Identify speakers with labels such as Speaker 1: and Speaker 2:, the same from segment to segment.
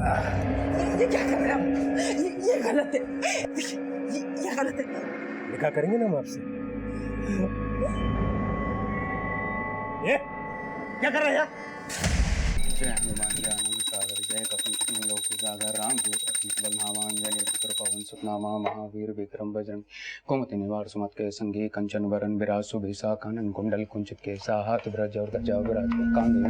Speaker 1: ये क्या कर रहे हैं? ये गलत है, ये गलत है।
Speaker 2: लिखा करेंगे ना हम आपसे। ये क्या कर रहे हैं?
Speaker 3: जय हनुमान ज्ञानम सागर जय कपि लोक उजागर राम दूत अतीत बल हनुमान जय पुत्र पवन सुत नामा महावीर विक्रम बजरंग कुमति निवार सुमत के संगी कंचन वरन विराज सुभीसा कानन कुंडल कुंचित केसा हाथ ब्रज और गजा विराज कांधे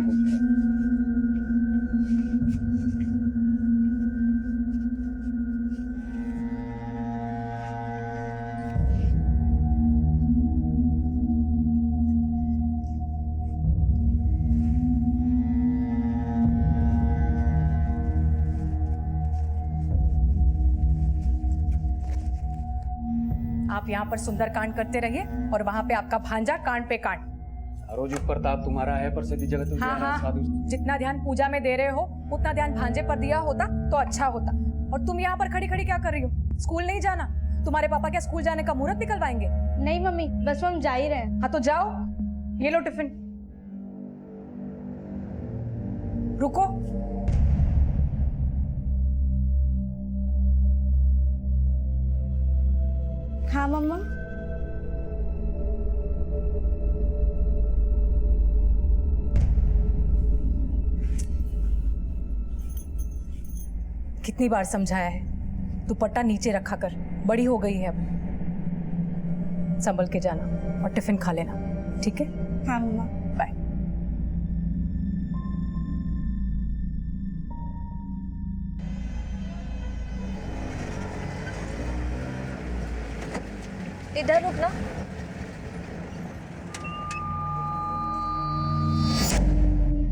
Speaker 4: आप यहाँ पर सुंदरकांड करते रहिए और वहाँ पे आपका भांजा कांड पे कांड।
Speaker 3: रोज प्रताप तुम्हारा है पर सदी जगत में
Speaker 4: हाँ
Speaker 3: साधु।
Speaker 4: जितना ध्यान पूजा में दे रहे हो उतना ध्यान भांजे पर दिया होता तो अच्छा होता। और तुम यहाँ पर खड़ी खड़ी क्या कर रही हो? स्कूल नहीं जाना? तुम्हारे पापा क्या स्कूल जाने का मुहूर्त निकलवाएंगे?
Speaker 5: नहीं मम्मी, बस हम जा ही रहे हैं।
Speaker 4: हाँ तो जाओ, ये लो टिफिन। रुको,
Speaker 5: हाँ मम्मा।
Speaker 4: कितनी बार समझाया है, दुपट्टा नीचे रखा कर, बड़ी हो गई है अब। संभल के जाना और टिफिन खा लेना, ठीक है?
Speaker 5: हाँ मम्मा।
Speaker 4: बाय।
Speaker 5: इधर रुकना।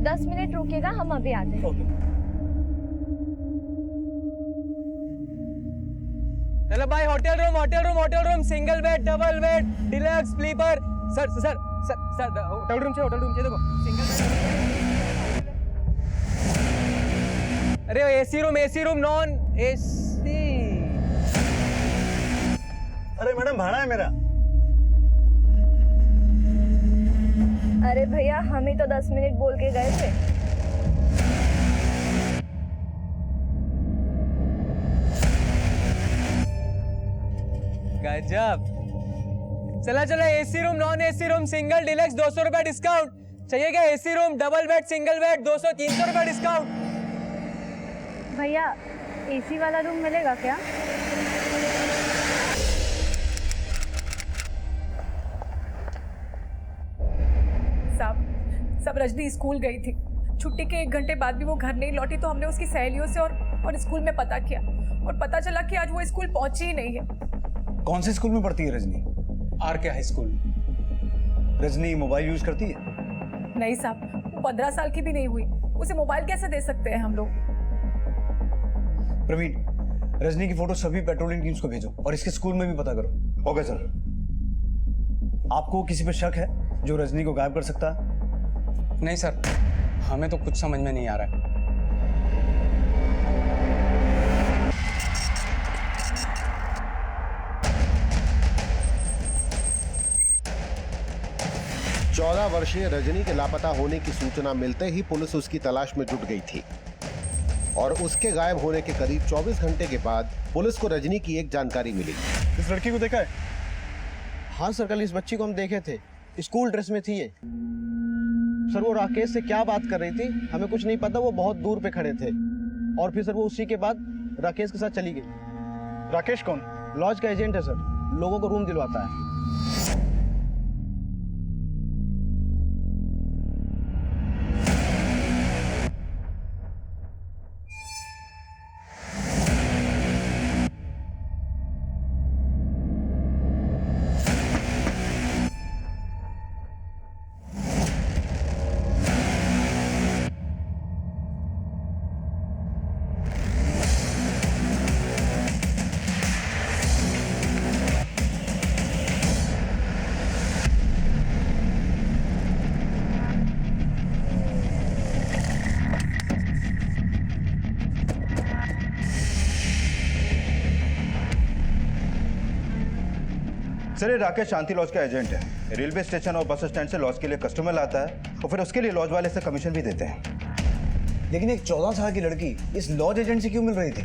Speaker 5: दस मिनट रुकेगा, हम अभी आते हैं।
Speaker 6: चलो भाई, hotel room, single bed, double bed, deluxe, sleeper. Sir sir sir sir hotel room चाहिए देखो, सिंगल बेड। अरे एसी रूम, नॉन एसी।
Speaker 2: अरे मैडम, भाड़ा है मेरा।
Speaker 5: अरे भैया, हम ही तो 10 मिनट बोल के गए थे।
Speaker 6: गजब। चला AC room, non AC room, single, deluxe 200 रुपए डिस्काउंट। चाहिए क्या? AC room, double bed, single bed 200-300 रुपए डिस्काउंट।
Speaker 5: भैया, एसी वाला रूम मिलेगा क्या?
Speaker 4: सब रजनी स्कूल गई थी। छुट्टी के 1 घंटे बाद भी वो घर नहीं लौटी तो हमने उसकी सहेलियों से और स्कूल में पता किया और पता चला कि आज वो स्कूल पहुंची ही नहीं है।
Speaker 7: कौन से स्कूल में पढ़ती है Rajni?
Speaker 3: RK high school.
Speaker 7: Rajni mobile use करती है?
Speaker 4: नहीं साहब, वो 15 साल की भी नहीं हुई, उसे मोबाइल कैसे दे सकते हैं हम लोग?
Speaker 7: प्रवीण, रजनी की फोटो सभी पेट्रोलिंग टीम्स को भेजो और इसके स्कूल में भी पता करो। Okay sir. आपको किसी पे शक है जो रजनी को गायब कर सकता है?
Speaker 3: नहीं सर, हमें तो कुछ समझ में नहीं आ रहा है।
Speaker 8: चौदह वर्षीय रजनी के लापता होने की सूचना मिलते ही पुलिस उसकी तलाश में जुट गई थी और उसके गायब होने के करीब 24 घंटे के बाद पुलिस को रजनी की एक जानकारी मिली।
Speaker 7: इस लड़की को देखा है?
Speaker 9: हाँ सर, कल इस बच्ची को हम देखे थे, स्कूल ड्रेस में थी ये। सर वो राकेश से क्या बात कर रही थी हमें कुछ नहीं पता, वो बहुत दूर पे खड़े थे और फिर सर वो उसी के बाद राकेश के साथ चली गई।
Speaker 7: राकेश कौन?
Speaker 9: लॉज का एजेंट है सर, लोगों को रूम दिलवाता है।
Speaker 7: सर, ये राकेश शांति लॉज का एजेंट है। रेलवे स्टेशन और बस स्टैंड से लॉज के लिए कस्टमर लाता है और फिर उसके लिए लॉज वाले से कमीशन भी देते हैं। लेकिन एक 14 साल की लड़की इस लॉज एजेंट से क्यों मिल रही थी?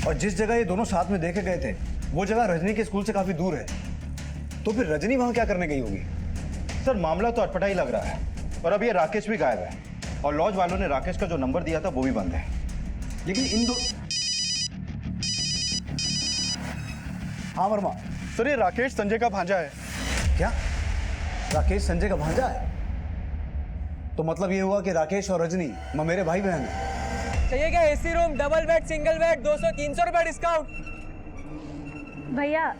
Speaker 7: और जिस जगह ये दोनों साथ में देखे गए थे वो जगह रजनी के स्कूल से काफी दूर है, तो फिर रजनी वहां क्या करने गई होगी?
Speaker 10: सर मामला तो अटपटा ही लग रहा है, और अब ये राकेश भी गायब है, और लॉज वालों ने राकेश का जो नंबर दिया था वो भी बंद है।
Speaker 7: लेकिन इन दो हाँ वर्मा,
Speaker 10: सर ये राकेश संजय का भांजा है।
Speaker 7: क्या राकेश संजय का भांजा है? तो मतलब ये हुआ कि राकेश और रजनी मेरे भाई बहन हैं।
Speaker 6: चाहिए क्या AC room, double bed, single bed, 200-300 रुपए डिस्काउंट।
Speaker 5: भैया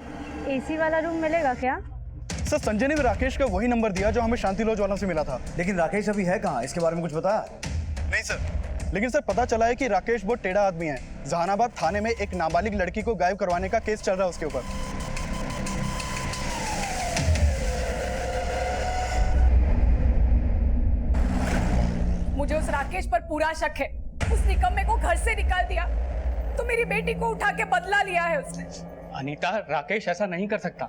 Speaker 5: एसी वाला रूम मिलेगा क्या?
Speaker 10: सर संजय ने भी राकेश का वही नंबर दिया जो हमें शांति लॉज वालों से मिला था।
Speaker 7: लेकिन राकेश अभी है कहाँ? इसके बारे में कुछ बताया?
Speaker 10: नहीं सर, लेकिन सर पता चला है कि राकेश बहुत टेढ़ा आदमी है। जहानाबाद थाने में एक नाबालिग लड़की को गायब करवाने का केस चल रहा है उसके ऊपर।
Speaker 4: मुझे उस राकेश पर पूरा शक है। उस निकम्मे को घर से निकाल दिया तो मेरी बेटी को उठा के बदला लिया है उसने।
Speaker 3: अनीता, राकेश ऐसा नहीं कर सकता।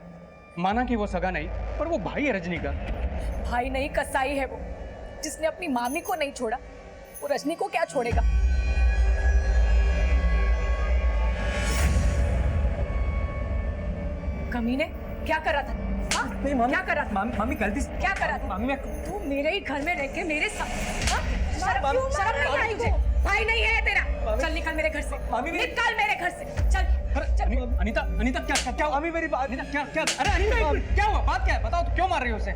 Speaker 3: माना कि वो सगा नहीं, पर वो भाई है रजनी का।
Speaker 4: भाई नहीं, कसाई है वो, जिसने अपनी मामी को नहीं छोड़ा, वो रजनी को क्या छोड़ेगा? कमीने क्या करा था? हाँ?
Speaker 6: नहीं मामी,
Speaker 4: क्या करा था?
Speaker 6: मामी गलती से
Speaker 4: क्या करा था?
Speaker 6: मामी मैं
Speaker 4: तू मेरे ही घर में रह के मेरे साथ हाँ?
Speaker 6: मामी,
Speaker 4: शर्म नहीं आई तुझे? भाई नहीं है तेरा। चल निकल मेरे घर से।
Speaker 6: मामी,
Speaker 4: निकल मेरे घर से। चल
Speaker 3: अनीता, अनीता क्या हुआ?
Speaker 6: मामी मेरी बात।
Speaker 3: अनीता क्या? अरे अनीता एक मिनट, क्या हुआ? बात क्या है? बताओ तो, क्यों मार रही हो उसे?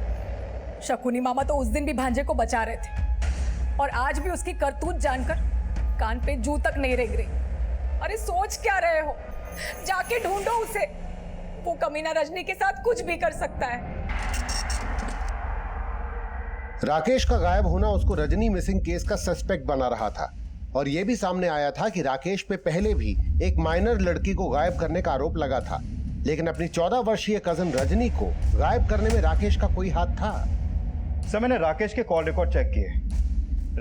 Speaker 4: शकुनी मामा तो उस दिन भी भांजे को बचा रहे थे, और आज भी उसकी करतूत जानकर कान पे जू तक नहीं रेंग रही। अरे सोच क्या रहे हो? जाके ढूंढो उसे। वो कमीना रजनी के साथ कुछ भी कर सकता है।
Speaker 8: राकेश का गायब होना उसको रजनी मिसिंग केस का सस्पेक्ट बना रहा था, और यह भी सामने आया था कि राकेश पे पहले भी एक माइनर लड़की को गायब करने का आरोप लगा था। लेकिन अपनी 14 वर्षीय कजन रजनी को गायब करने में राकेश का कोई हाथ था?
Speaker 10: सर मैंने राकेश के कॉल रिकॉर्ड चेक किए।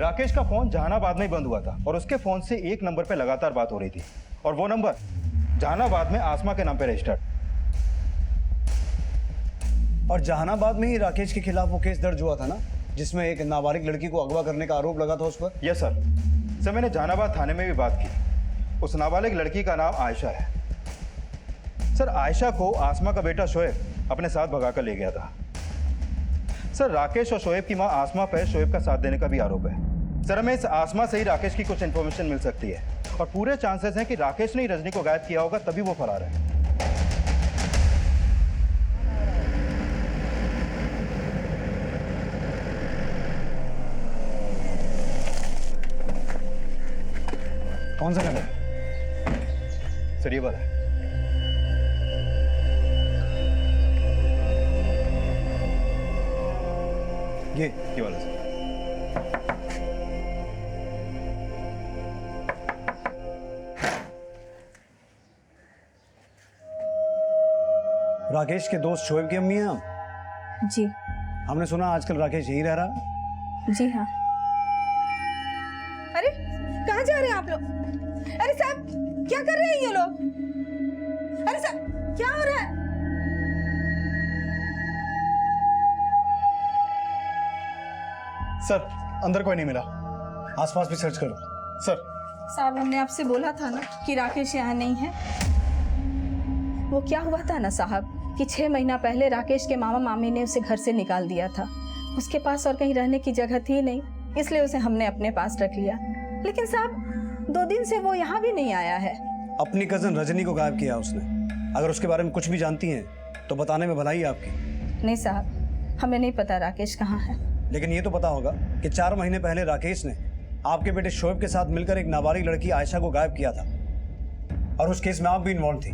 Speaker 10: राकेश का फोन जहानाबाद में ही बंद हुआ था, और उसके फोन से एक नंबर पे लगातार बात हो रही थी, और वो नंबर जहानाबाद में आसमा के नाम पे रजिस्टर्ड।
Speaker 7: और जहानाबाद में ही राकेश के खिलाफ वो केस दर्ज हुआ था ना, जिसमें एक नाबालिग लड़की को अगवा करने का आरोप लगा था उस पर?
Speaker 10: Yes sir. सर मैंने जहानाबाद थाने में भी बात की। उस नाबालिग लड़की का नाम आयशा है। सर आयशा को आसमा का बेटा शोएब अपने साथ भगा कर ले गया था। सर राकेश और शोएब की मां आसमा पर शोएब का साथ देने का भी आरोप है। सर हमें इस आसमा से ही राकेश की कुछ इन्फॉर्मेशन मिल सकती है, और पूरे चांसेस हैं कि राकेश ने ही रजनी को गायब किया होगा, तभी वो फरार है।
Speaker 7: कौन सा नंबर?
Speaker 10: सर ये वाला है। ये वाला सर।
Speaker 7: राकेश के दोस्त शोएब की अम्मी हैं आप?
Speaker 5: जी
Speaker 7: हमने सुना आजकल राकेश यहीं रह रहा।
Speaker 5: जी हाँ।
Speaker 1: अरे कहाँ जा रहे हैं आप लोग? अरे साहब क्या कर रहे हैं ये लोग? अरे साहब क्या हो रहा है?
Speaker 10: सर अंदर कोई नहीं मिला।
Speaker 7: आसपास भी सर्च करो।
Speaker 10: सर
Speaker 1: साहब हमने आपसे बोला था ना कि राकेश यहाँ नहीं है।
Speaker 5: वो क्या हुआ था ना साहब कि 6 महीना पहले राकेश के मामा मामी ने उसे घर से निकाल दिया था। उसके पास और कहीं रहने की जगह थी नहीं, इसलिए उसे हमने अपने पास रख लिया। लेकिन साहब 2 दिन से वो यहाँ भी नहीं आया है।
Speaker 7: अपनी कजन रजनी को गायब किया उसने। अगर उसके बारे में कुछ भी जानती हैं तो बताने में भलाई आपकी।
Speaker 5: नहीं साहब, हमें नहीं पता राकेश कहाँ है।
Speaker 7: लेकिन ये तो पता होगा कि 4 महीने पहले राकेश ने आपके बेटे शोएब के साथ मिलकर एक नाबालिग लड़की आयशा को गायब किया था, और उस केस में आप भी इन्वॉल्व थी।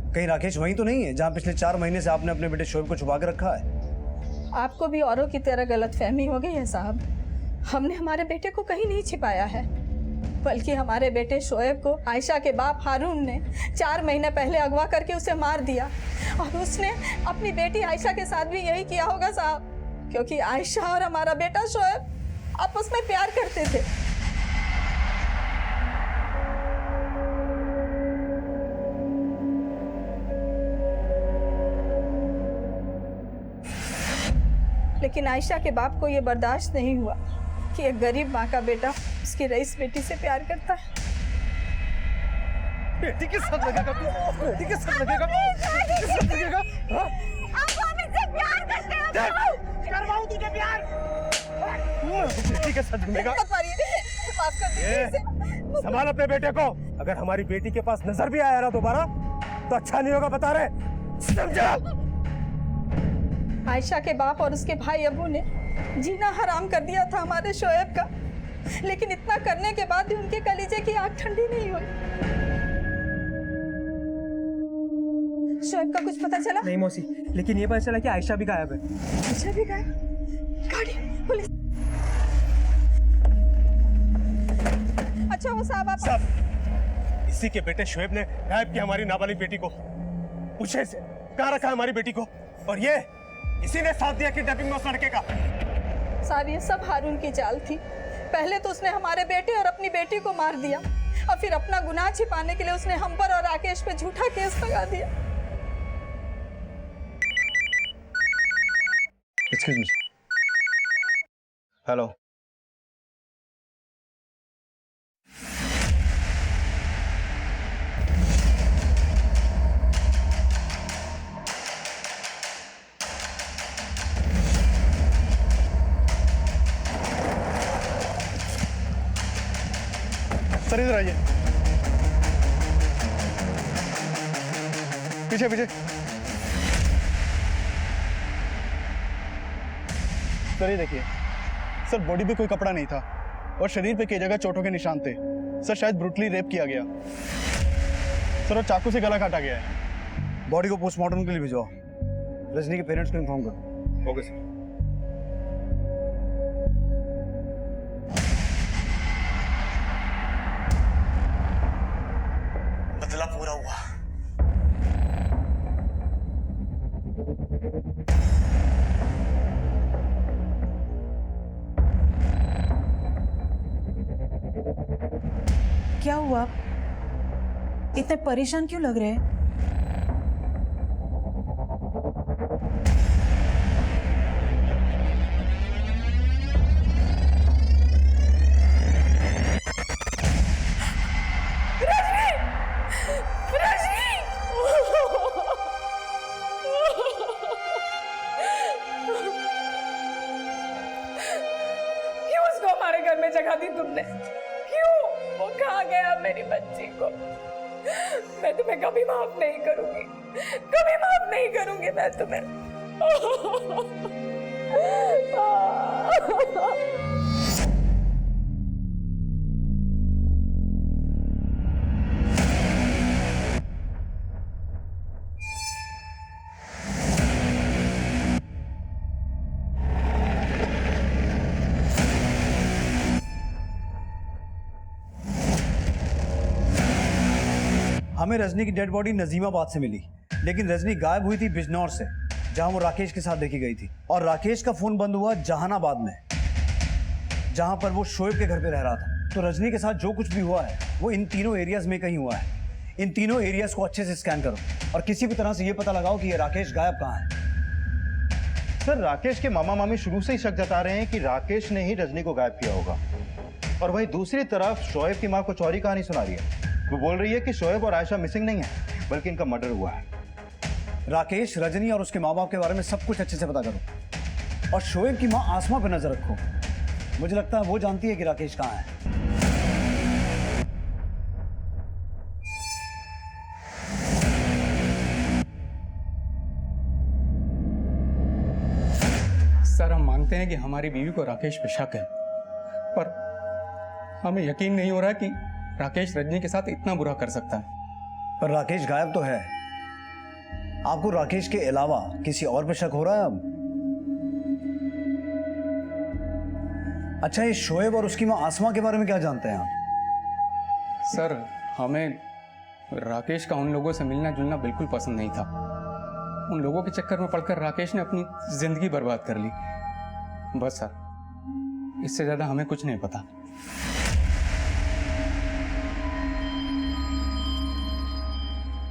Speaker 7: कहीं राकेश वहीं तो नहीं है जहां पिछले 4 महीने से आपने अपने बेटे शोएब को छुपा के रखा है?
Speaker 5: आपको भी औरों की तरह गलतफहमी हो गई है साहब। हमने हमारे बेटे को कहीं नहीं छिपाया है, बल्कि हमारे बेटे शोएब को आयशा के बाप हारून ने 4 महीने पहले अगवा करके उसे मार दिया। और उसने अपनी बेटी आयशा के साथ भी यही किया होगा साहब, क्योंकि आयशा और हमारा बेटा शोएब आपस में प्यार करते थे। लेकिन आयशा के बाप को यह बर्दाश्त नहीं हुआ कि एक गरीब माँ का बेटा उसकी रईस बेटी से प्यार करता है।
Speaker 2: बेटी के साथ लगेगा तू? बेटी के साथ लगेगा? बेटी के साथ लगेगा? हाँ?
Speaker 1: हम इससे प्यार करते हैं।
Speaker 2: करवाऊं तुझे प्यार? बेटी के साथ घूमेगा?
Speaker 5: मत मारिए, माफ कर दीजिए इसे।
Speaker 2: संभाल अपने बेटे को। अगर हमारी बेटी के पास नजर भी आया ना दोबारा तो अच्छा नहीं होगा, बता रहे, समझा?
Speaker 5: आयशा के बाप और उसके भाई अबू ने जीना हराम कर दिया था हमारे शोएब का, लेकिन इतना करने के बाद भी उनके कलीजे की आग ठंडी नहीं हुई। शोएब का कुछ पता चला?
Speaker 6: नहीं मौसी, लेकिन ये पता चला कि आयशा भी गायब है।
Speaker 5: आयशा भी गायब? गाड़ी, पुलिस। अच्छा वो साहब आप
Speaker 2: इसी के बेटे शोएब ने गायब किया हमारी नाबालिग बेटी को। पूछे से कहाँ रखा हमारी बेटी को? और ये इसी ने साथ दिया किडनैपिंग में उस लड़के का।
Speaker 5: साहब ये सब हारून की चाल थी। पहले तो उसने हमारे बेटे और अपनी बेटी को मार दिया और फिर अपना गुनाह छिपाने के लिए उसने हम पर और राकेश पे झूठा केस लगा दिया।
Speaker 10: Excuse me. हेलो। सर इधर आइए, पीछे पीछे। सर ये देखिए, सर बॉडी पे कोई कपड़ा नहीं था और शरीर पे कई जगह चोटों के निशान थे। सर शायद ब्रूटली रेप किया गया। सर और चाकू से गला काटा गया है।
Speaker 7: बॉडी को पोस्टमार्टम के लिए भिजवाओ। रजनी के पेरेंट्स को इन्फॉर्म करो।
Speaker 10: Okay sir.
Speaker 2: बदला पूरा हुआ।
Speaker 1: क्या हुआ? इतने परेशान क्यों लग रहे हैं?
Speaker 4: क्यों उसको हमारे घर में जगह दी तुमने? क्यों? वो कहाँ गया मेरी बच्ची को? मैं तुम्हें कभी माफ नहीं करूंगी, कभी माफ नहीं करूंगी मैं तुम्हें।
Speaker 7: हमें रजनी की डेड बॉडी नजीमाबाद से मिली, लेकिन रजनी गायब हुई थी बिजनौर से, जहां वो राकेश के साथ देखी गई थी। और राकेश का फोन बंद हुआ जहानाबाद में, जहां पर वो शोएब के घर पे रह रहा था। तो रजनी के साथ जो कुछ भी हुआ है वो इन तीनों एरियाज में कहीं हुआ है। इन तीनों एरियाज को अच्छे से स्कैन करो और किसी भी तरह से ये पता लगाओ कि ये राकेश गायब कहाँ है।
Speaker 10: सर राकेश के मामा मामी शुरू से ही शक जता रहे हैं कि राकेश ने ही रजनी को गायब किया होगा। और वहीं दूसरी तरफ शोएब की मां को चौरी कहानी सुना रही है। वो बोल रही है कि शोएब और आयशा मिसिंग नहीं है, बल्कि इनका मर्डर हुआ है।
Speaker 7: राकेश, रजनी और उसके माँ बाप के बारे में सब कुछ अच्छे से पता करो और शोएब की माँ आसमा पे नजर रखो। मुझे लगता है वो जानती है कि राकेश कहाँ है।
Speaker 3: सर हम मानते हैं कि हमारी बीवी को राकेश पे शक है, पर हमें यकीन नहीं हो रहा कि राकेश रजनी के साथ इतना बुरा कर सकता है।
Speaker 7: पर राकेश गायब तो है। आपको राकेश के अलावा किसी और पे शक हो रहा है अब? अच्छा, ये शोएब और उसकी मां आसमा के बारे में क्या जानते हैं आप?
Speaker 3: सर हमें राकेश का उन लोगों से मिलना जुलना बिल्कुल पसंद नहीं था। उन लोगों के चक्कर में पड़कर राकेश ने अपनी जिंदगी बर्बाद कर ली। बस सर, इससे ज्यादा हमें कुछ नहीं पता।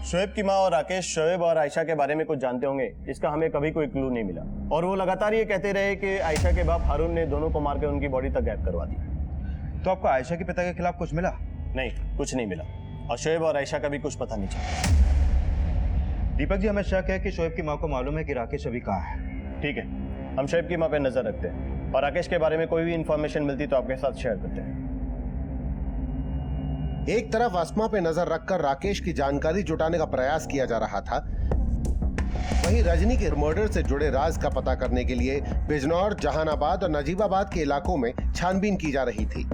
Speaker 9: शोएब की माँ और राकेश शोएब और आयशा के बारे में कुछ जानते होंगे, इसका हमें कभी कोई क्लू नहीं मिला। और वो लगातार ये कहते रहे कि आयशा के बाप हारून ने दोनों को मार के उनकी बॉडी तक गायब करवा दी।
Speaker 10: तो आपको आयशा के पिता के खिलाफ कुछ मिला?
Speaker 9: नहीं, कुछ नहीं मिला। और शोएब और आयशा का भी कुछ पता नहीं चला।
Speaker 10: दीपक जी, हमें शक है कि शोएब की माँ को मालूम है कि राकेश अभी कहाँ है।
Speaker 9: ठीक है, हम शोएब की माँ पे नजर रखते हैं और राकेश के बारे में कोई भी इंफॉर्मेशन मिलती तो आपके साथ शेयर करते हैं।
Speaker 8: एक तरफ अस्मा पे नजर रखकर राकेश की जानकारी जुटाने का प्रयास किया जा रहा था, वहीं रजनी के मर्डर से जुड़े राज का पता करने के लिए बिजनौर, जहानाबाद और नजीबाबाद के इलाकों में छानबीन की जा रही थी।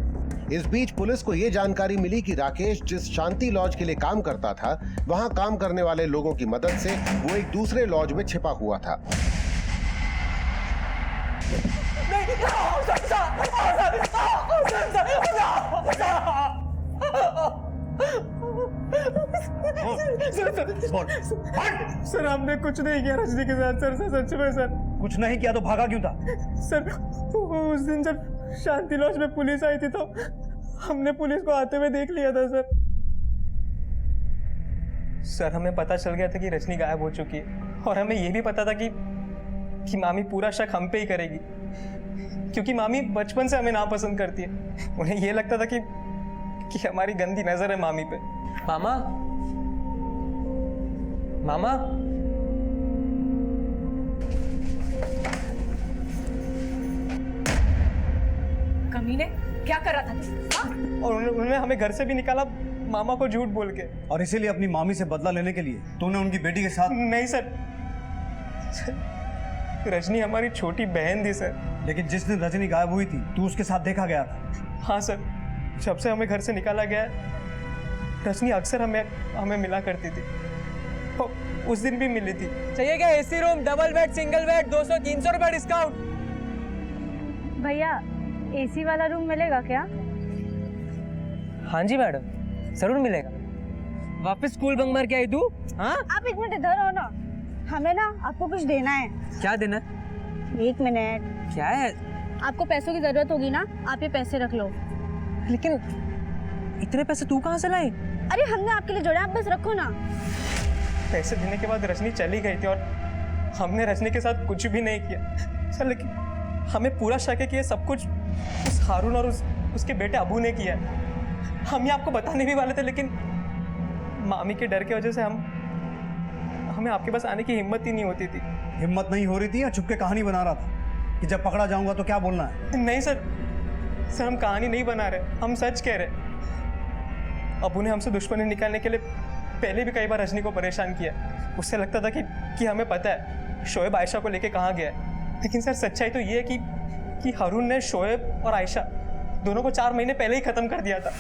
Speaker 8: इस बीच पुलिस को यह जानकारी मिली कि राकेश जिस शांति लॉज के लिए काम करता था, वहां काम करने वाले लोगों की मदद से वो एक दूसरे लॉज में छिपा हुआ था।
Speaker 6: सर हमने कुछ नहीं किया रजनी के साथ। सर सच में सर
Speaker 7: कुछ नहीं किया तो भागा क्यों था?
Speaker 6: सर उस दिन जब शांति लॉज में पुलिस आई थी तो हमने पुलिस को आते हुए देख लिया था सर। सर हमें पता चल गया था कि रजनी गायब हो चुकी है और हमें यह भी पता था कि मामी पूरा शक हम पे ही करेगी, क्योंकि मामी बचपन से हमें नापसंद करती है। उन्हें यह लगता था कि हमारी गंदी नजर है मामी पे। मामा मामा
Speaker 4: कमीने क्या कर रहा था तू? हाँ?
Speaker 6: और उन्होंने हमें घर से भी निकाला मामा को झूठ बोल के।
Speaker 7: और इसीलिए अपनी मामी से बदला लेने के लिए तूने उनकी बेटी के साथ?
Speaker 6: नहीं सर, रजनी हमारी छोटी बहन थी सर।
Speaker 7: लेकिन जिस दिन रजनी गायब हुई थी तू उसके साथ देखा गया था।
Speaker 6: हाँ सर, जब से हमें घर से निकाला गया रजनी अक्सर हमें मिला करती थी। उस दिन भी मिली थी। चाहिए क्या AC room, double bed, single bed, 200-300 रुपए डिस्काउंट।
Speaker 11: भैया एसी वाला रूम मिलेगा क्या?
Speaker 6: हाँ जी मैडम, जरूर मिलेगा। वापस स्कूल बंक मार के आई तू? हाँ?
Speaker 11: आप एक मिनट इधर हो ना, हमें ना आपको कुछ देना है।
Speaker 6: क्या देना?
Speaker 11: 1 मिनट।
Speaker 6: क्या है?
Speaker 11: आपको पैसों की जरूरत होगी ना, आप ये पैसे रख लो।
Speaker 6: लेकिन इतने पैसे तू कहाँ से लाई?
Speaker 11: अरे हमने आपके लिए जोड़े, आप बस रखो ना।
Speaker 6: पैसे देने के बाद रजनी चली गई थी और हमने रजनी के साथ कुछ भी नहीं किया सर। लेकिन हमें पूरा शक है कि ये सब कुछ उस हारून और उसके बेटे अबू ने किया है। हम ये आपको बताने भी वाले थे, लेकिन मामी के डर की वजह से हमें आपके पास आने की हिम्मत ही नहीं होती थी।
Speaker 7: हिम्मत नहीं हो रही थी या छुप के कहानी बना रहा था कि जब पकड़ा जाऊंगा तो क्या बोलना है?
Speaker 6: नहीं सर, हम कहानी नहीं बना रहे, हम सच कह रहे। अबू ने हमसे दुश्मनी निकालने के लिए पहले भी कई बार रजनी को परेशान किया। उससे लगता था कि हमें पता है शोएब आयशा को लेके कहाँ गया है। लेकिन सर सच्चाई तो ये है कि हारून ने शोएब और आयशा दोनों को 4 महीने पहले ही ख़त्म कर दिया था।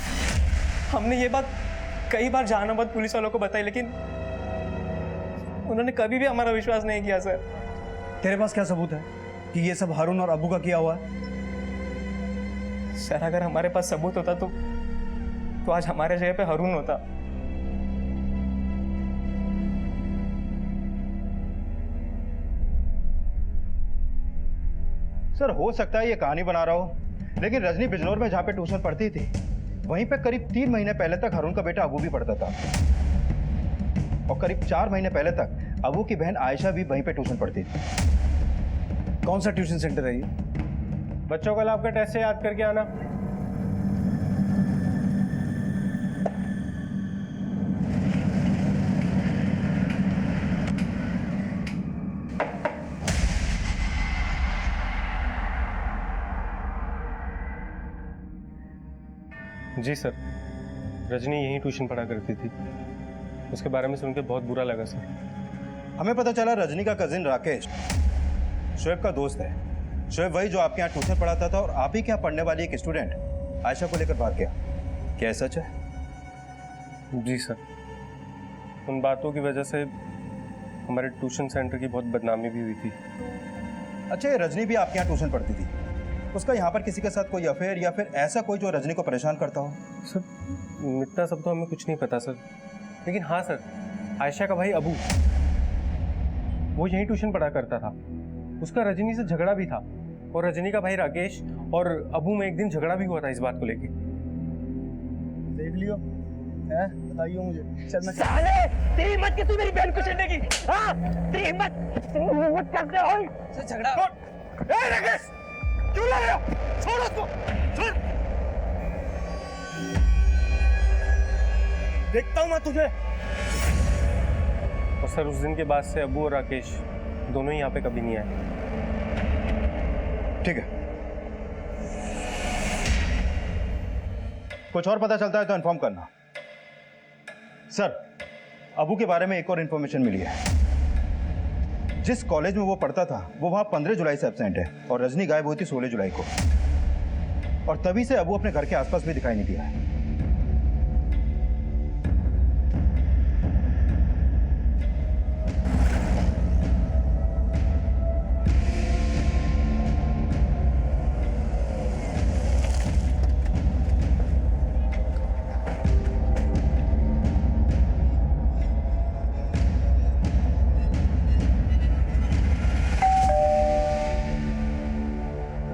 Speaker 6: हमने ये बात कई बार जहानाबाद पुलिस वालों को बताई, लेकिन उन्होंने कभी भी हमारा विश्वास नहीं किया सर।
Speaker 7: तेरे पास क्या सबूत है कि ये सब हारून और अबू का किया हुआ है?
Speaker 6: सर अगर हमारे पास सबूत होता तो आज हमारे जगह पे हारून होता।
Speaker 10: सर हो सकता है ये कहानी बना रहा हो, लेकिन रजनी बिजनौर में जहाँ पे ट्यूशन पढ़ती थी वहीं पे करीब 3 महीने पहले तक हारून का बेटा अबू भी पढ़ता था, और करीब 4 महीने पहले तक अबू की बहन आयशा भी वहीं पे ट्यूशन पढ़ती थी।
Speaker 7: कौन सा ट्यूशन सेंटर है ये?
Speaker 2: बच्चों कल आपका टेस्ट से याद करके आना। जी सर, रजनी यहीं ट्यूशन पढ़ा करती थी। उसके बारे में सुन के बहुत बुरा लगा सर।
Speaker 10: हमें पता चला रजनी का कजिन राकेश शोएब का दोस्त है। शोएब वही जो आपके यहाँ ट्यूशन पढ़ाता था और आप ही के यहाँ पढ़ने वाली एक स्टूडेंट आयशा को लेकर भाग गया। क्या सच है?
Speaker 2: जी सर, उन बातों की वजह से हमारे ट्यूशन सेंटर की बहुत बदनामी भी हुई थी।
Speaker 10: अच्छा, ये रजनी भी आपके यहाँ ट्यूशन पढ़ती थी, उसका यहाँ पर किसी के साथ कोई अफेयर या फिर ऐसा कोई जो रजनी को परेशान करता हो?
Speaker 2: सर इतना सब तो हमें कुछ नहीं पता सर, लेकिन हाँ सर, आयशा का भाई अबू वो यहीं ट्यूशन पढ़ा करता था। उसका रजनी से झगड़ा भी था और रजनी का भाई राकेश और अबू में एक दिन झगड़ा भी हुआ था इस बात को लेके।
Speaker 10: देख लियो,
Speaker 9: है बताइए मुझे। चल मैं
Speaker 6: साले तेरी हिम्मत की, तू मेरी बहन को छेड़ने की? हाँ तेरी हिम्मत कैसे हुई?
Speaker 9: झगड़ा
Speaker 6: ए राकेश, क्यों लग रहे हो? छोड़ उसको, छोड़। देखता हूँ मैं तुझे।
Speaker 2: और सर उस दिन के बाद से अबू और राकेश दोनों ही यहाँ पे कभी नहीं आए।
Speaker 10: ठीक है, कुछ और पता चलता है तो इन्फॉर्म करना। सर, अबू के बारे में एक और इन्फॉर्मेशन मिली है। जिस कॉलेज में वो पढ़ता था वो वहां 15 जुलाई से एब्सेंट है और रजनी गायब हुई थी 16 जुलाई को, और तभी से अबू अपने घर के आसपास भी दिखाई नहीं दिया है।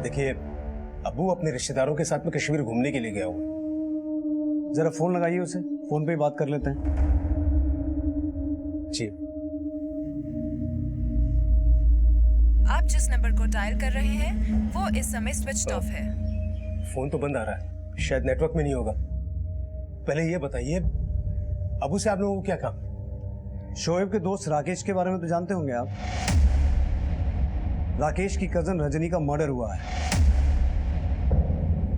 Speaker 7: देखिए, अबू अपने रिश्तेदारों के साथ में कश्मीर घूमने के लिए गया हुआ। जरा फोन लगाइए उसे, फोन पे ही बात कर लेते हैं। जी।
Speaker 12: आप जिस नंबर को डायल कर रहे हैं वो इस समय स्विच ऑफ है।
Speaker 2: फोन तो बंद आ रहा है, शायद नेटवर्क में नहीं होगा। पहले ये बताइए, अबू से आप लोगों को क्या काम?
Speaker 7: शोएब के दोस्त राकेश के बारे में तो जानते होंगे आप। राकेश की कजन रजनी का मर्डर हुआ है,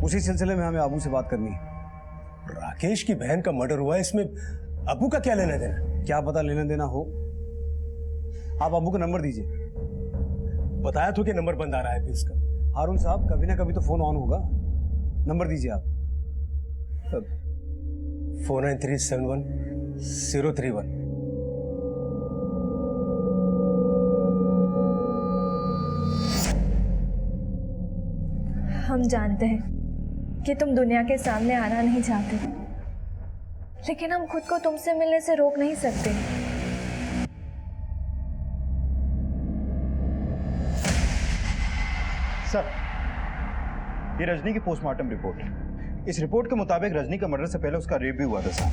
Speaker 7: उसी सिलसिले में हमें अबू से बात करनी है।
Speaker 2: राकेश की बहन का मर्डर हुआ है, इसमें अबू का क्या लेना देना?
Speaker 7: क्या पता लेना देना हो। आप अबू का नंबर दीजिए।
Speaker 2: बताया तो कि नंबर बंद आ रहा है इसका।
Speaker 7: हारून साहब, कभी ना कभी तो फोन ऑन होगा। नंबर दीजिए आप।
Speaker 2: 49371031।
Speaker 11: हम जानते हैं कि तुम दुनिया के सामने आना नहीं चाहते, लेकिन हम खुद को तुमसे मिलने से रोक नहीं सकते।
Speaker 10: सर, ये रजनी की पोस्टमार्टम रिपोर्ट। इस रिपोर्ट के मुताबिक रजनी का मर्डर से पहले उसका रेप भी हुआ था सर।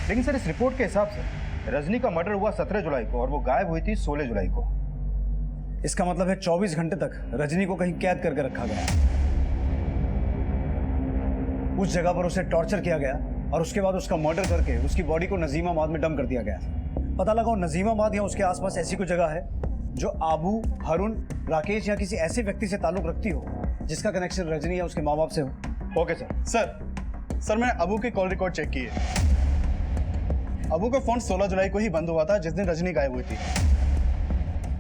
Speaker 10: लेकिन सर, इस रिपोर्ट के हिसाब से रजनी का मर्डर हुआ 17 जुलाई को और वो गायब हुई थी 16 जुलाई को।
Speaker 7: इसका मतलब है 24 घंटे तक रजनी को कहीं कैद करके रखा गया, उस जगह पर उसे टॉर्चर किया गया और उसके बाद उसका मर्डर करके उसकी बॉडी को नजीमाबाद में डंप कर दिया गया। पता लगाओ नजीमाबाद या उसके आसपास ऐसी कोई जगह है जो आबू, हरुण, राकेश या किसी ऐसे व्यक्ति से ताल्लुक रखती हो जिसका कनेक्शन रजनी या उसके माँ बाप से हो।
Speaker 10: Okay sir. सर, मैंने अबू के कॉल रिकॉर्ड चेक किए। अबू का फोन 16 जुलाई को ही बंद हुआ था, जिस दिन रजनी गायब हुई थी।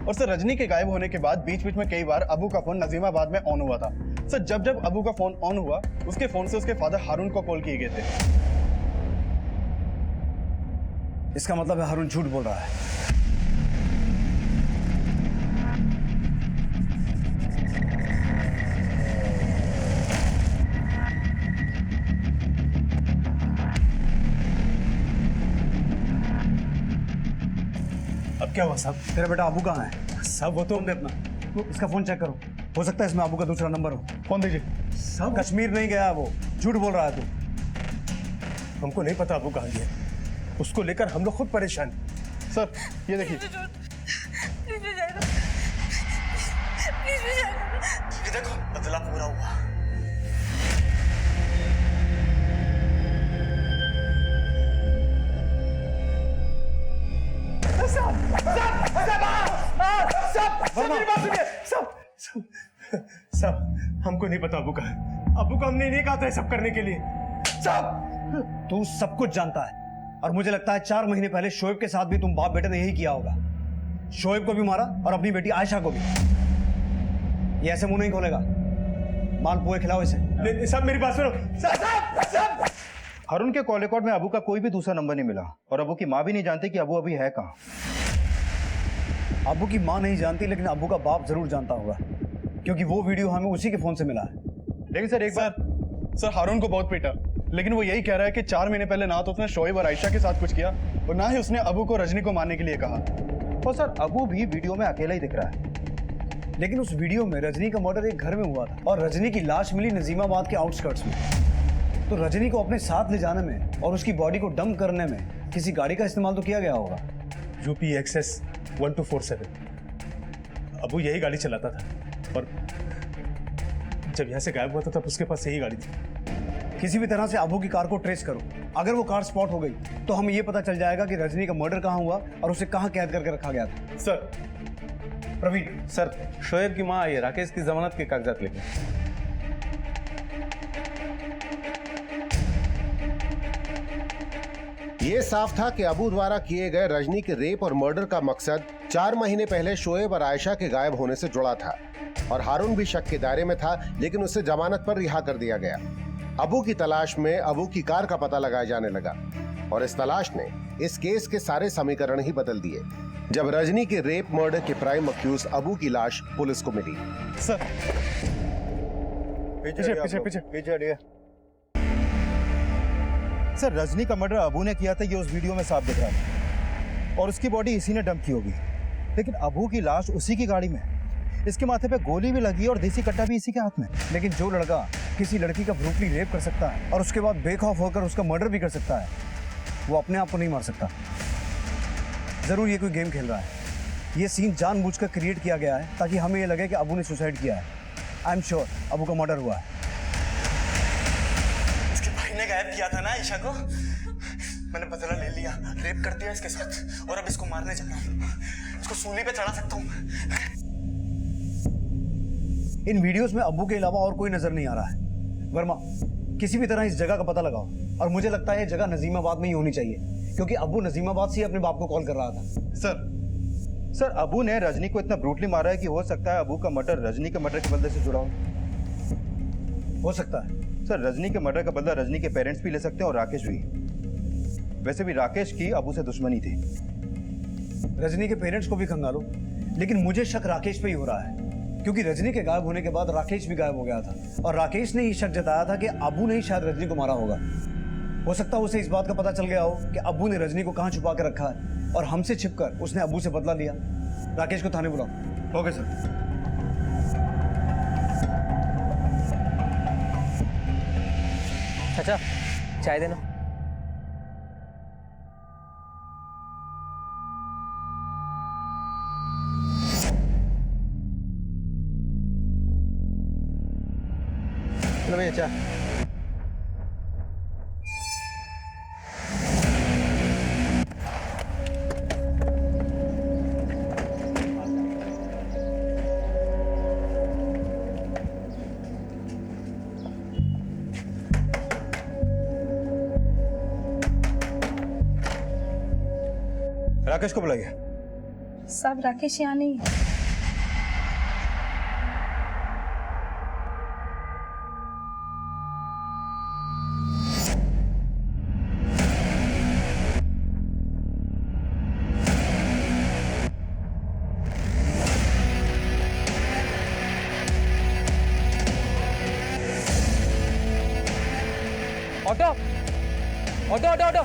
Speaker 10: और सर, रजनी के गायब होने के बाद बीच बीच में कई बार अबू का फोन नजीमाबाद में ऑन हुआ था। सर, जब जब अबू का फोन ऑन हुआ, उसके फोन से उसके फादर हारून को कॉल किए गए थे।
Speaker 7: इसका मतलब है हारून झूठ बोल रहा है।
Speaker 2: अब क्या हुआ साहब?
Speaker 7: तेरा बेटा अबू कहाँ है?
Speaker 2: साहब वो तो
Speaker 7: दे अपना, इसका फोन चेक करो, हो सकता है इसमें अबू का दूसरा नंबर हो।
Speaker 10: फोन दीजिए।
Speaker 7: सब कश्मीर नहीं गया, वो झूठ बोल रहा है तू।
Speaker 2: हमको नहीं पता अबू कहाँ गया, उसको लेकर हम लोग खुद परेशान।
Speaker 10: सर, ये देखिए।
Speaker 6: ये देखो, बदला पूरा हुआ।
Speaker 2: सब हमको नहीं पता अबू का है। अबू को हमने नहीं कहा था सब करने के लिए।
Speaker 7: सब तू सब कुछ जानता है और मुझे लगता है 4 महीने पहले शोएब के साथ भी तुम बाप बेटे ने यही किया होगा। शोएब को भी मारा और अपनी बेटी आयशा को भी। ये ऐसे मुंह नहीं खोलेगा। मालपुए खिलाओ इसे।
Speaker 2: सब मेरी बात सुनो।
Speaker 10: सब हारून के कॉल रिकॉर्ड में अबू का कोई भी दूसरा नंबर नहीं मिला और अबू की माँ भी नहीं जानती कि अबू अभी है कहाँ।
Speaker 7: अबू की माँ नहीं जानती, लेकिन अबू का बाप जरूर जानता होगा, क्योंकि वो वीडियो हमें उसी के फोन से मिला है।
Speaker 10: लेकिन सर एक बार,
Speaker 13: सर हारून को बहुत पीटा, लेकिन वो यही कह रहा है कि 4 महीने पहले ना तो उसने शोएब और आयशा के साथ कुछ किया और ना ही उसने अबू को रजनी को मारने के लिए कहा।
Speaker 10: और सर, अबू भी वीडियो में अकेला ही दिख रहा है।
Speaker 7: लेकिन उस वीडियो में रजनी का मर्डर एक घर में हुआ था और रजनी की लाश मिली नजीमाबाद के आउटस्कर्ट्स में। तो रजनी को अपने साथ ले जाने में और उसकी बॉडी को डंप करने में किसी गाड़ी का इस्तेमाल तो किया गया होगा।
Speaker 2: UPXS 1247। अबू यही गाड़ी चलाता था और जब यहाँ से गायब हुआ था तब उसके पास यही गाड़ी थी।
Speaker 7: किसी भी तरह से अबू की कार को ट्रेस करो। अगर वो कार स्पॉट हो गई तो हमें ये पता चल जाएगा कि रजनी का मर्डर कहाँ हुआ और उसे कहाँ कैद करके रखा गया था।
Speaker 2: सर,
Speaker 7: प्रवीण
Speaker 2: सर, शोएब की माँ आई है राकेश की जमानत के कागजात लेकर।
Speaker 8: ये साफ था कि अबू द्वारा किए गए रजनी के रेप और मर्डर का मकसद 4 महीने पहले शोएब और आयशा के गायब होने से जुड़ा था और हारून भी शक के दायरे में था, लेकिन उसे जमानत पर रिहा कर दिया गया। अबू की तलाश में अबू की कार का पता लगाया जाने लगा और इस तलाश ने इस केस के सारे समीकरण ही बदल दिए जब रजनी के रेप मर्डर के प्राइम अक्यूज अबू की लाश पुलिस को मिली।
Speaker 2: सर,
Speaker 10: पीछे हटिए। सर, रजनी का मर्डर अबू ने किया था, ये उस वीडियो में साफ दिख रहा है और उसकी बॉडी इसी ने डंप की होगी, लेकिन अबू की लाश उसी की गाड़ी में, इसके माथे पे गोली भी लगी और देसी कट्टा भी इसी के हाथ में।
Speaker 7: लेकिन जो लड़का किसी लड़की का ब्रूटली रेप कर सकता है और उसके बाद बेखौफ होकर उसका मर्डर भी कर सकता है, वो अपने आप को नहीं मार सकता। जरूर ये कोई गेम खेल रहा है। ये सीन जानबूझकर क्रिएट किया गया है ताकि हमें ये लगे कि अबू ने सुसाइड किया है। आई एम श्योर अबू का मर्डर हुआ है।
Speaker 6: इसके भाई ने गायब किया था ना आयशा को, मैंने बदला ले लिया, रेप कर दिया इसके साथ और अब इसको मारने जा रहा हूँ। इसको सूली पे चढ़ा सकता हूँ।
Speaker 7: इन वीडियोस में अब्बू के अलावा और कोई नजर नहीं आ रहा है। वर्मा, किसी भी तरह इस जगह का पता लगाओ और मुझे लगता है ये जगह नजीमाबाद में ही होनी चाहिए क्योंकि अब्बू नजीमाबाद से ही अपने बाप को कॉल कर रहा था।
Speaker 10: सर, अबू ने रजनी को इतना ब्रूटली मारा है कि हो सकता है अबू का मर्डर रजनी के मर्डर के बदले से जुड़ा
Speaker 7: हो सकता है।
Speaker 10: सर, रजनी के मर्डर का बदला रजनी के पेरेंट्स भी ले सकते हैं और राकेश भी। वैसे भी राकेश की अबू से दुश्मनी थी।
Speaker 7: रजनी के पेरेंट्स को भी खंगालो, लेकिन मुझे शक राकेश पे ही हो रहा है क्योंकि रजनी के गायब होने के बाद राकेश भी गायब हो गया था और राकेश ने ही शक जताया था कि अबू ने ही शायद रजनी को मारा होगा। हो सकता है उसे इस बात का पता चल गया हो कि अबू ने रजनी को कहाँ छुपा के रखा है और हमसे छिपकर उसने अबू से बदला लिया। राकेश को थाने बुलाओ।
Speaker 10: Okay sir.
Speaker 6: चाचा, चाय देना।
Speaker 9: चलो भैया चाय।
Speaker 10: राकेश को बुलाइए।
Speaker 5: सब राकेश यहाँ नहीं है।
Speaker 6: Auto auto auto auto.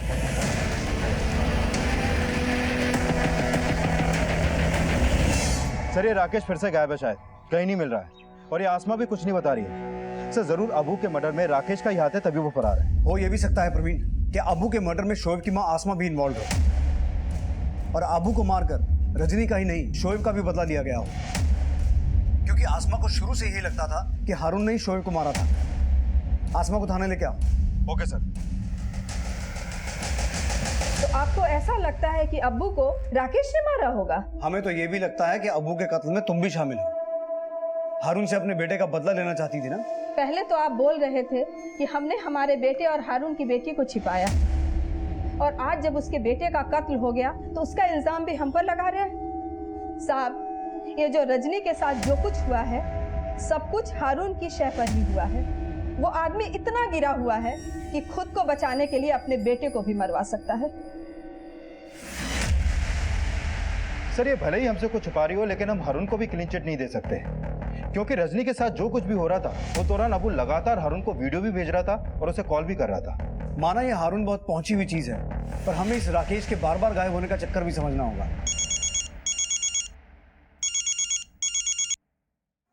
Speaker 10: Sir, ये राकेश फिर से गायब है, शायद कहीं नहीं मिल रहा है और ये आसमा भी कुछ नहीं बता रही है। सर, जरूर अबू के मर्डर में राकेश का ही हाथ है, तभी वो फरार है।
Speaker 7: हो ये भी सकता है प्रवीण कि अबू के मर्डर में शोएब की मां आसमा भी इन्वॉल्व हो और अबू को मारकर रजनी का ही नहीं शोएब का भी बदला लिया गया हो क्योंकि आसमा को शुरू से यही लगता था कि हारून ने ही शोएब को मारा था। आसमा को थाने लेके आओ।
Speaker 10: Okay sir.
Speaker 5: तो आपको ऐसा लगता है कि अब्बू को राकेश ने मारा होगा?
Speaker 7: हमें तो ये भी लगता है कि अब्बू के कत्ल में तुम भी शामिल हो। हारून से अपने बेटे का बदला लेना चाहती थी ना?
Speaker 5: पहले तो आप बोल रहे थे कि हमने हमारे बेटे और हारून की बेटी को छिपाया और आज जब उसके बेटे का कत्ल हो गया तो उसका इल्जाम भी हम पर लगा रहे हैं। साहब, ये जो रजनी के साथ जो कुछ हुआ है सब कुछ हारून की शय पर ही हुआ है। वो आदमी इतना गिरा हुआ है कि खुद को बचाने के लिए अपने बेटे को भी मरवा सकता है।
Speaker 10: सर, ये भले ही हमसे कुछ छुपा रही हो लेकिन हम हारून को भी क्लीन चिट नहीं दे सकते क्योंकि रजनी के साथ जो कुछ भी हो रहा था वो दौरान अबू लगातार हारून को वीडियो भी भेज रहा था और उसे कॉल भी कर रहा था।
Speaker 7: माना ये हारून बहुत पहुंची हुई चीज है पर हमें इस राकेश के बार बार गायब होने का चक्कर भी समझना होगा।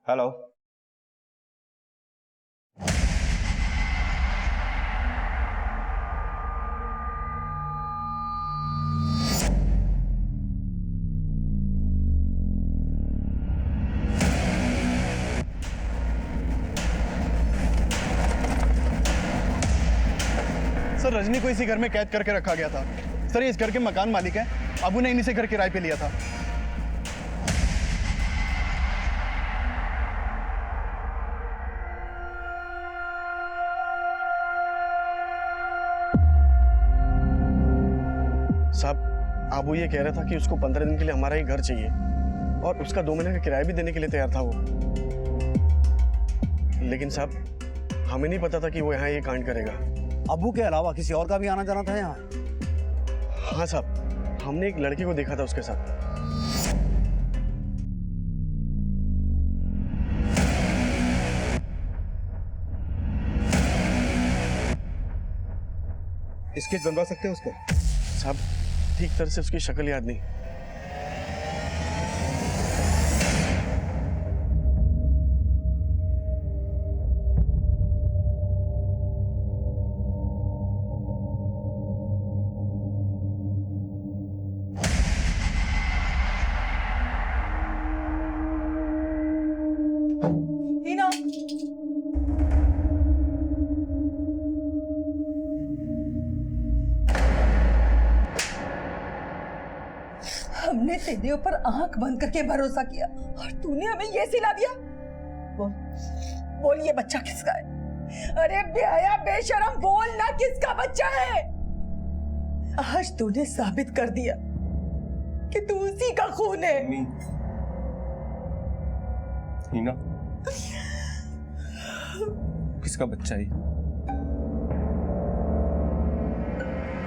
Speaker 10: हेलो।
Speaker 13: सर रजनी को इसी घर में कैद करके रखा गया था। सर ये इस घर के मकान मालिक हैं, अबू ने इन्हीं से घर किराए पे लिया था। साहब अबू ये कह रहा था कि उसको 15 दिन के लिए हमारा ही घर चाहिए और उसका 2 महीने का किराया भी देने के लिए तैयार था वो। लेकिन साहब हमें नहीं पता था कि वो यहाँ ये कांड करेगा।
Speaker 7: अबू के अलावा किसी और का भी आना जाना था यहाँ?
Speaker 13: हाँ साहब, हमने एक लड़की को देखा था उसके साथ।
Speaker 10: स्केच बनवा सकते हैं उसको?
Speaker 13: साहब ठीक तरह से उसकी शक्ल याद नहीं।
Speaker 1: हिना, हमने तेरे ऊपर आंख बंद करके भरोसा किया और तूने हमें ये सिला दिया। बोल बोल, ये बच्चा किसका है? अरे बेहया बेशरम, बोल ना किसका बच्चा है। आज तूने साबित कर दिया कि तू उसी का खून है।
Speaker 2: हीना, किसका बच्चा है?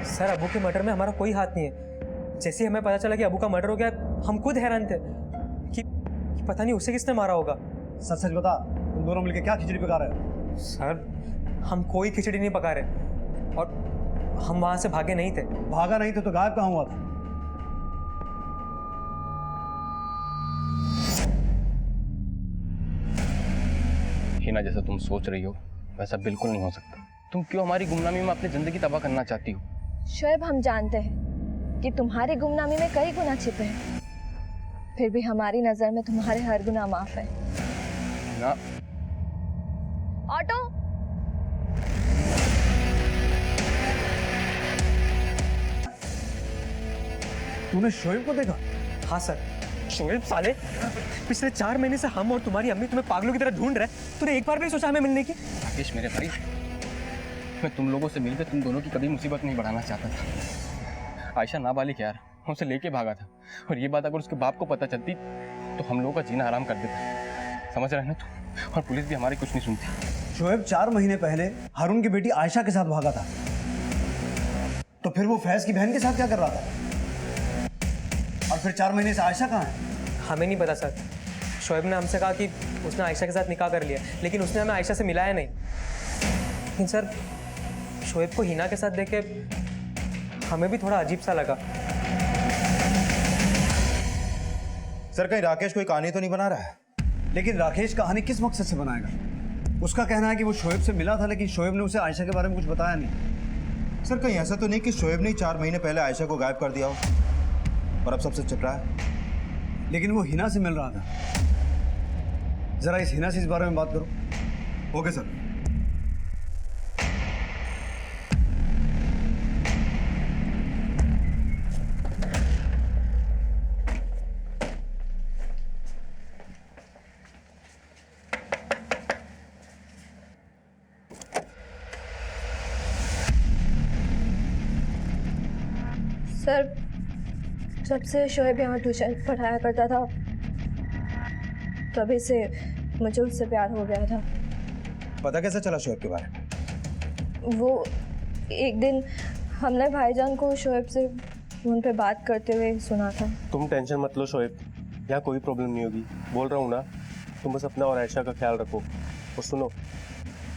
Speaker 6: सर अबू के मर्डर में हमारा कोई हाथ नहीं है। जैसे ही हमें पता चला कि अबू का मर्डर हो गया, हम खुद हैरान थे कि पता नहीं उसे किसने मारा होगा।
Speaker 7: सच सच बता, तुम दोनों मिलकर क्या खिचड़ी पका रहे हो?
Speaker 6: सर हम कोई खिचड़ी नहीं पका रहे और हम वहां से भागे नहीं थे।
Speaker 7: भागा नहीं थे तो गायब कहाँ हुआ था?
Speaker 3: हिना, जैसा तुम सोच रही हो वैसा बिल्कुल नहीं हो सकता। तुम क्यों हमारी गुमनामी में अपनी जिंदगी तबाह करना चाहती हो?
Speaker 11: शोएब, हम जानते हैं कि तुम्हारी गुमनामी में कई गुनाह छिपे हैं, फिर भी हमारी नजर में तुम्हारे हर गुनाह माफ है।
Speaker 3: ना
Speaker 11: ऑटो,
Speaker 7: तूने शोएब को देखा?
Speaker 6: हाँ सर। शोएब साले, पिछले 4 महीने से हम और तुम्हारी अम्मी तुम्हें पागलों की तरह ढूंढ रहे। तूने एक बार भी सोचा हमें मिलने की?
Speaker 3: राकेश मेरे भाई, मैं तुम लोगों से मिलकर तुम दोनों की कभी मुसीबत नहीं बढ़ाना चाहता था। आयशा नाबालिग यार, मैं उसे लेके भागा था और ये बात अगर उसके बाप को पता चलती तो हम लोगों का जीना हराम कर देता। समझ रहे हैं ना तुम? और पुलिस भी हमारी कुछ नहीं सुनती।
Speaker 7: शोएब 4 महीने पहले हारून की बेटी आयशा के साथ भागा था, तो फिर वो फैज की बहन के साथ क्या कर रहा था? और फिर 4 महीने से आयशा कहाँ है?
Speaker 6: हमें नहीं पता सर। शोएब ने हमसे कहा कि उसने आयशा के साथ निकाह कर लिया, लेकिन उसने हमें आयशा से मिलाया नहीं। लेकिन सर शोएब को हिना के साथ देख के हमें भी थोड़ा अजीब सा लगा।
Speaker 10: सर कहीं राकेश कोई कहानी तो नहीं बना रहा है?
Speaker 7: लेकिन राकेश कहानी किस मकसद से बनाएगा? उसका कहना है कि वो शोएब से मिला था, लेकिन शोएब ने उसे आयशा के बारे में कुछ बताया नहीं।
Speaker 10: सर कहीं ऐसा तो नहीं कि शोएब ने 4 महीने पहले आयशा को गायब कर दिया हो और अब सबसे छिप रहा है?
Speaker 7: लेकिन वो हिना से मिल रहा था। जरा इस हिना से इस बारे में बात करो।
Speaker 10: Okay sir.
Speaker 11: सर जब से शोएब यहाँ ट्यूशन पढ़ाया करता था तभी से मुझे उससे प्यार हो गया था।
Speaker 10: पता कैसे चला शोएब के बारे में?
Speaker 11: वो एक दिन हमने भाईजान को शोएब से फोन पे बात करते हुए सुना था।
Speaker 2: तुम टेंशन मत लो शोएब, यहाँ कोई प्रॉब्लम नहीं होगी। बोल रहा हूँ ना, तुम बस अपना और आयशा का ख्याल रखो। और सुनो,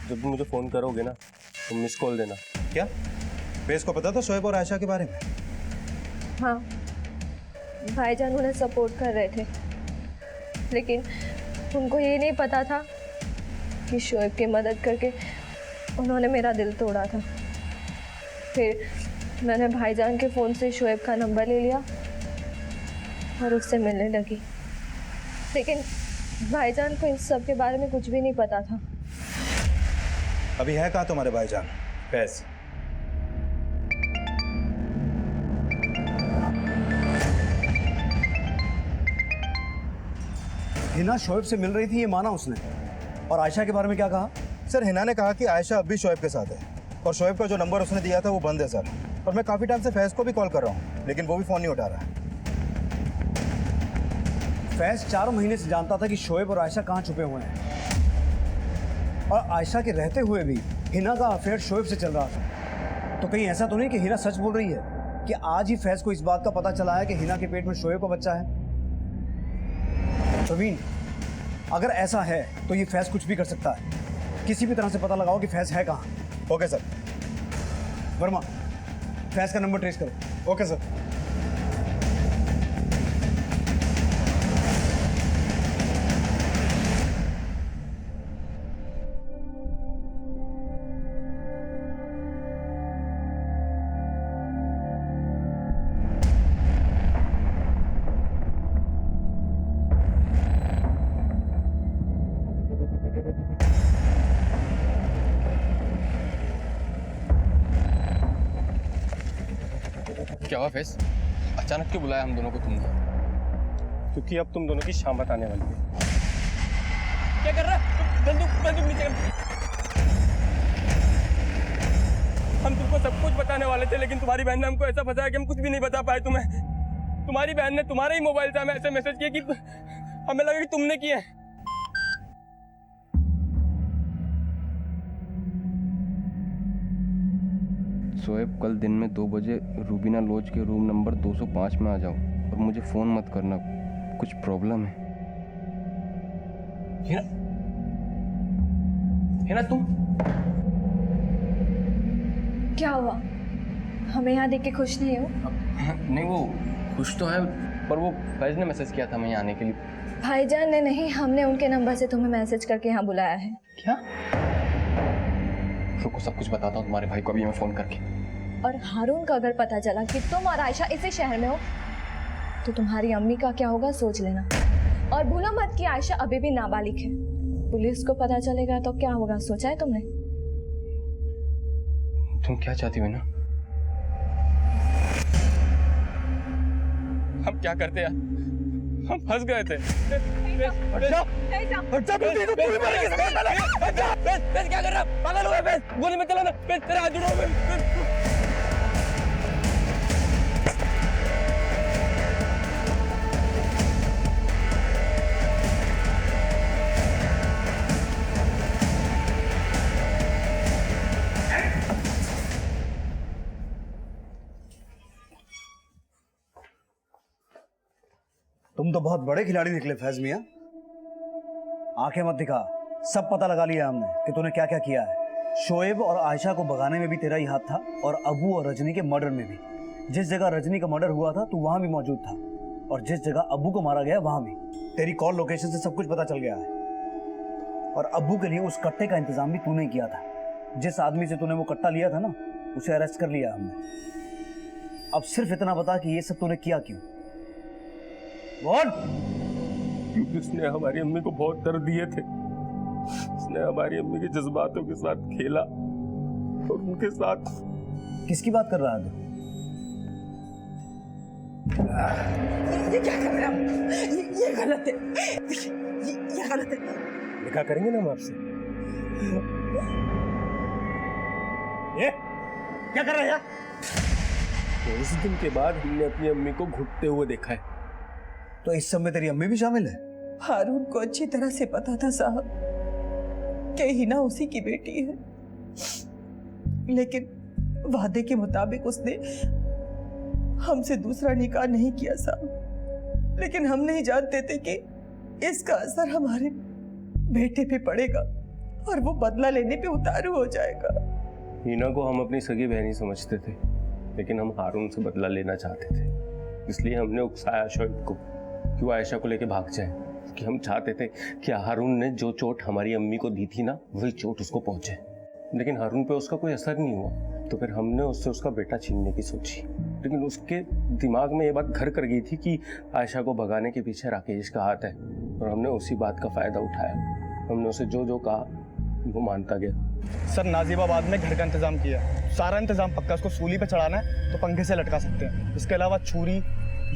Speaker 2: जब भी मुझे फ़ोन करोगे ना तुम मिस कॉल देना।
Speaker 10: क्या बेस को पता था शोएब और आयशा के बारे में?
Speaker 11: हाँ, भाईजान उन्हें सपोर्ट कर रहे थे, लेकिन उनको ये नहीं पता था कि शोएब की मदद करके उन्होंने मेरा दिल तोड़ा था। फिर मैंने भाईजान के फ़ोन से शोएब का नंबर ले लिया और उससे मिलने लगी, लेकिन भाईजान को इन सब के बारे में कुछ भी नहीं पता था।
Speaker 10: अभी है कहाँ तुम्हारे भाईजान?
Speaker 2: फैज,
Speaker 7: हिना शोएब से मिल रही थी, ये माना उसने। और आयशा के बारे में क्या कहा?
Speaker 10: सर हिना ने कहा कि आयशा अब भी शोएब के साथ है और शोएब का जो नंबर उसने दिया था वो बंद है सर। और मैं काफ़ी टाइम से फैज़ को भी कॉल कर रहा हूँ लेकिन वो भी फ़ोन नहीं उठा रहा है।
Speaker 7: फैज 4 महीने से जानता था कि शोएब और आयशा कहाँ छुपे हुए हैं, और आयशा के रहते हुए भी हिना का अफेयर शोएब से चल रहा था। तो कहीं ऐसा तो नहीं कि हिना सच बोल रही है कि आज ही फैज को इस बात का पता चला है कि हिना के पेट में शोएब का बच्चा है? प्रवीण, अगर ऐसा है तो ये फैज कुछ भी कर सकता है। किसी भी तरह से पता लगाओ कि फैज है कहाँ।
Speaker 10: Okay sir.
Speaker 7: वर्मा, फैज का नंबर ट्रेस करो।
Speaker 10: Okay sir.
Speaker 3: क्या हुआ फैज? अचानक क्यों बुलाया हम दोनों को तुमने?
Speaker 2: क्योंकि अब तुम दोनों की शामत आने वाली है।
Speaker 6: क्या कर रहा है? बंदूक नीचे कर। हम तुमको सब कुछ बताने वाले थे लेकिन तुम्हारी बहन ने हमको ऐसा फंसाया कि हम कुछ भी नहीं बता पाए तुम्हें। तुम्हारी बहन ने तुम्हारे ही मोबाइल से हमें ऐसे मैसेज किए कि हमें लगा कि तुमने किए।
Speaker 3: शोएब, कल दिन में 2 बजे रूबीना लॉज के रूम नंबर 205 में आ जाओ और मुझे फ़ोन मत करना, कुछ प्रॉब्लम है।
Speaker 6: हिना तुम
Speaker 11: क्या हुआ? हमें यहाँ देख के खुश नहीं हो?
Speaker 3: नहीं, वो खुश तो है पर वो फैज ने मैसेज किया था मैं यहाँ आने के लिए।
Speaker 11: भाईजान ने नहीं, हमने उनके नंबर से तुम्हें मैसेज करके यहाँ बुलाया है।
Speaker 3: क्या? रुको, सब कुछ बताता हूँ तुम्हारे भाई को अभी मैं फ़ोन करके।
Speaker 11: और हारून का अगर पता चला कि तुम और आयशा इसी शहर में हो तो तुम्हारी अम्मी का क्या होगा सोच लेना। और भूलो मत कि आयशा अभी भी नाबालिग है। पुलिस को पता चलेगा तो क्या होगा, सोचा है तुमने?
Speaker 3: तुम क्या चाहती हो ना?
Speaker 6: हम क्या करते यार? हम फंस गए थे। क्या कर रहा? पागल हुआ है? गोली में चला ना, तेरे हाथ जुड़ो।
Speaker 7: तुम तो बहुत बड़े खिलाड़ी निकले फैज मियां। आंखें मत दिखा, सब पता लगा लिया हमने कि तूने क्या क्या किया है। शोएब और आयशा को भगाने में भी तेरा ही हाथ था और अबू और रजनी के मर्डर में भी। जिस जगह रजनी का मर्डर हुआ था तू वहां भी मौजूद था और जिस जगह अबू को मारा गया वहां भी। तेरी कॉल लोकेशन से सब कुछ पता चल गया है। और अबू के लिए उस कट्टे का इंतजाम भी तूने किया था। जिस आदमी से तूने वो कट्टा लिया था ना, उसे अरेस्ट कर लिया हमने। अब सिर्फ इतना बता कि ये सब तूने किया क्यों?
Speaker 2: क्योंकि उसने हमारी अम्मी को बहुत दर्द दिए थे। उसने हमारी अम्मी के जज्बातों के साथ खेला और उनके साथ।
Speaker 7: किसकी बात कर रहा है तू?
Speaker 1: ये क्या कर रहे हो? ये गलत है। ये गलत है।
Speaker 2: लिखा करेंगे ना हम आपसे।
Speaker 7: ये क्या कर रहा है यार?
Speaker 2: उस दिन के बाद हमने अपनी अम्मी को घुटते हुए देखा है।
Speaker 7: तो इस सब में तेरी अम्मी भी शामिल है?
Speaker 1: हारून को अच्छी तरह से पता था साहब कि हिना उसी की बेटी है, लेकिन वादे के मुताबिक उसने हमसे दूसरा निकाह नहीं किया साहब। लेकिन हम नहीं जानते थे कि इसका असर हमारे बेटे पे पड़ेगा और वो बदला लेने पे उतारू हो जाएगा।
Speaker 2: हिना को हम अपनी सगी बहनी समझते थे, लेकिन हम हारून से बदला लेना चाहते थे। इसलिए हमने उकसाया शोएब को कि वो आयशा को लेके भाग जाए, कि हम चाहते थे कि हारून ने जो चोट हमारी अम्मी को दी थी ना, वही चोट उसको पहुंचे। लेकिन हारून पे उसका कोई असर नहीं हुआ, तो फिर हमने उससे उसका बेटा छीनने की सोची। लेकिन उसके दिमाग में ये बात घर कर गई थी कि आयशा को भगाने के पीछे राकेश का हाथ है, और हमने उसी बात का फायदा उठाया। हमने उसे जो जो कहा वो मानता गया।
Speaker 13: सर नाजिबाबाद में घर का इंतजाम किया, सारा इंतजाम पक्का। उसको सूली पे चढ़ाना है तो पंखे से लटका सकते हैं। इसके अलावा छुरी,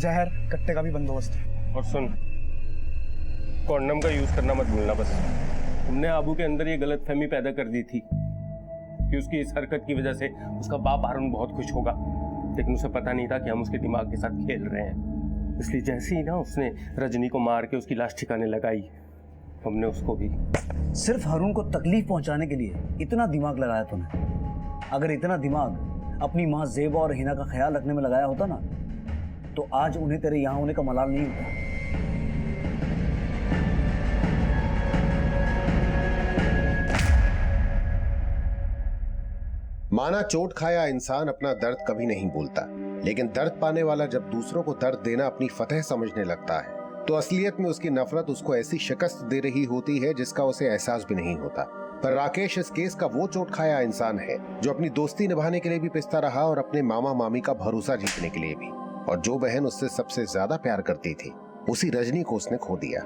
Speaker 13: जहर, कट्टे का भी बंदोबस्त है।
Speaker 2: और सुन, कॉन्डम का यूज करना मत भूलना बस। हमने अबू के अंदर ये गलतफहमी पैदा कर दी थी कि उसकी इस हरकत की वजह से उसका बाप हारून बहुत खुश होगा, लेकिन उसे पता नहीं था कि हम उसके दिमाग के साथ खेल रहे हैं। इसलिए जैसे ही ना उसने रजनी को मार के उसकी लाश ठिकाने लगाई, हमने उसको भी।
Speaker 7: सिर्फ हारून को तकलीफ पहुंचाने के लिए इतना दिमाग लगाया तूने। अगर इतना दिमाग अपनी माँ ज़ेबा और हिना का ख्याल रखने में लगाया होता ना, तो आज उन्हें तेरे यहाँ होने का मलाल नहीं होता।
Speaker 8: माना चोट खाया इंसान अपना दर्द कभी नहीं भूलता, लेकिन दर्द पाने वाला जब दूसरों को दर्द देना अपनी फतह समझने लगता है तो असलियत में उसकी नफरत उसको ऐसी शिकस्त दे रही होती है जिसका उसे एहसास भी नहीं होता। पर राकेश इस केस का वो चोट खाया इंसान है जो अपनी दोस्ती निभाने के लिए भी पिसता रहा और अपने मामा मामी का भरोसा जीतने के लिए भी। और जो बहन उससे सबसे ज्यादा प्यार करती थी, उसी रजनी को उसने खो दिया।